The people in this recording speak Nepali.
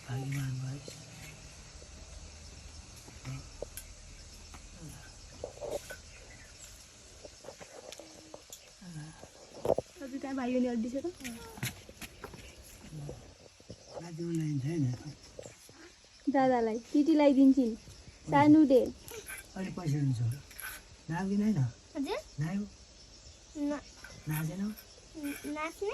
भाग्यवान भइस अझै त्यहाँ भाइयो नि अड्डी छ त लाइन छैन दादालाई टिटीलाई दिन्छन् सानो दे अलि पैसा हुन्छ नाच्दिन होइन हजुर नायो नाचेन नाच्ने